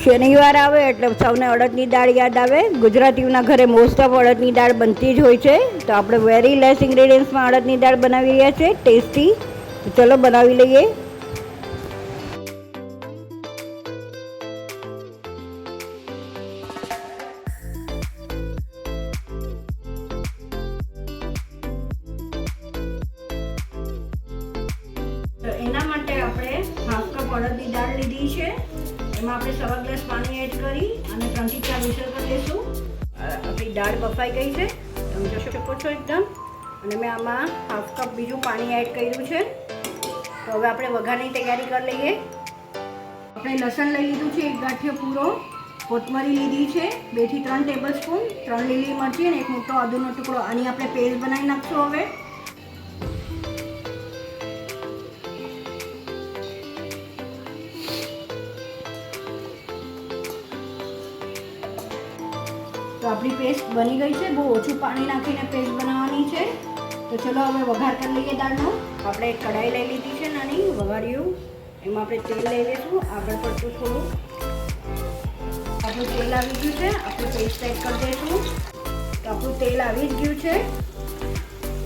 શનિવાર આવે એટલે સૌને અડદની દાળ યાદ આવે. ગુજરાતીઓના ઘરે મોસ્ટ ઓફ અડદની દાળ બનતી જ હોય છે. તો આપણે વેરી લેસ ઇન્ગ્રેડિયન્ટ્સમાં અડદની દાળ બનાવી રહ્યા છીએ, ટેસ્ટી. તો ચલો બનાવી લઈએ. તો એના માટે આપણે હાફ કપ અડદની દાળ લીધી છે. એમાં આપણે સવા ગ્લાસ પાણી એડ કરી અને 3 થી 4 વિસલ કરી દઈશું. આપણી દાળ બફાઈ ગઈ છે, તમે જોઈ શકો છો એકદમ. અને મેં આમાં હાફ કપ બીજું પાણી એડ કર્યું છે. તો હવે આપણે વઘારની તૈયારી કરી લઈએ. આપણે લસણ લઈ લીધું છે 1 ગાંઠિયો પૂરો, કોથમરી લીધી છે 2 થી 3 ટેબલ સ્પૂન, 3 લીલી મરચી અને 1 મોટો આદુનો ટુકડો. આની આપણે પેસ્ટ બનાવી નાખશું. હવે તો આપણી પેસ્ટ બની ગઈ છે. બહુ ઓછું પાણી નાખીને પેસ્ટ બનાવવાની છે. તો ચલો હવે વઘાર કરી લઈએ દાળનો. આપણે એક કઢાઈ લઈ લીધી છે નાની વઘાર્યું. એમાં આપણે તેલ લઈ લઈશું આગળ પડતું થોડું. આપણું તેલ આવી ગયું છે, આપણે પેસ્ટ એડ કરી દઈશું. તો આપણું તેલ આવી જ ગયું છે.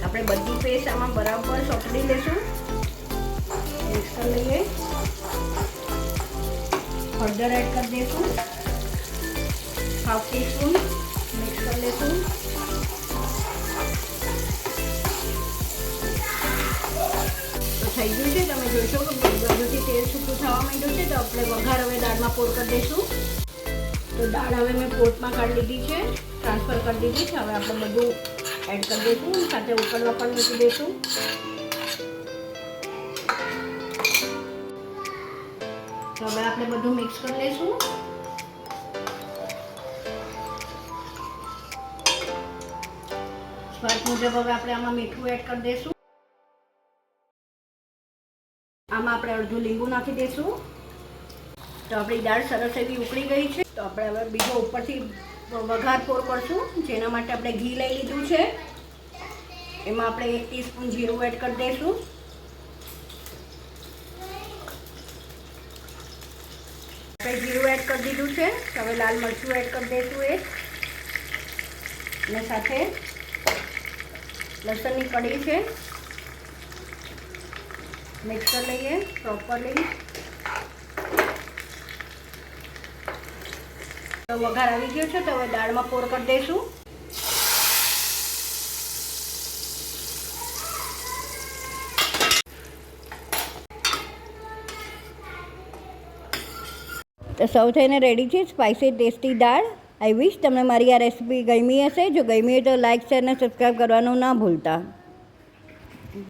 આપણે બધી પેસ્ટ આમાં બરાબર સોપડી લઈશું. મિક્સ કરી લઈએ. હળદર એડ કરી દઈશું, હાફ ટીસ્પૂન. મિક્સ કરી લઈશું. તો થઈ ગયું છે, તમે જોશો કે બધુંથી તેલ છૂટું થવા માંડ્યું છે. તો આપણે વઘાર હવે દાળમાં પોર કરી દઈશું. તો દાળ હવે મેં પોટમાં કાઢી લીધી છે, ટ્રાન્સફર કરી દીધી છે. હવે આપણે બધું એડ કરી દઈશું, સાથે ઉકળવા પણ મૂકી દઈશું. તો હવે આપણે બધું મિક્સ કરી લઈશું. સ્વાદ મુજબ હવે આપણે આમાં મીઠું એડ કરી દઈશું. આમાં આપણે અડધું લીંબુ નાખી દઈશું. તો આપણી દાળ સરસ એવી ઉકળી ગઈ છે. તો આપણે હવે બીજો ઉપરથી વઘાર પોર કરશું. જેના માટે આપણે ઘી લઈ લીધું છે. એમાં આપણે 1 ટીસ્પૂન જીરું એડ કરી દઈશું. આપણે જીરું એડ કરી દીધું છે. હવે લાલ મરચું એડ કરી દઈશું એક. અને સાથે લસણની કઢી છે, મિક્સ કરી લઈએ પ્રોપરલી. તો વઘાર આવી ગયો છે. તો હવે દાળમાં પોર કરી દઈશું. તો સૌ થઈને રેડી છે સ્પાઇસી ટેસ્ટી દાળ. આઈ વિશ તમને મારી આ રેસીપી ગમી હશે. જો ગમી હોય તો લાઇક, શેર અને સબસ્ક્રાઈબ કરવાનું ના ભૂલતા.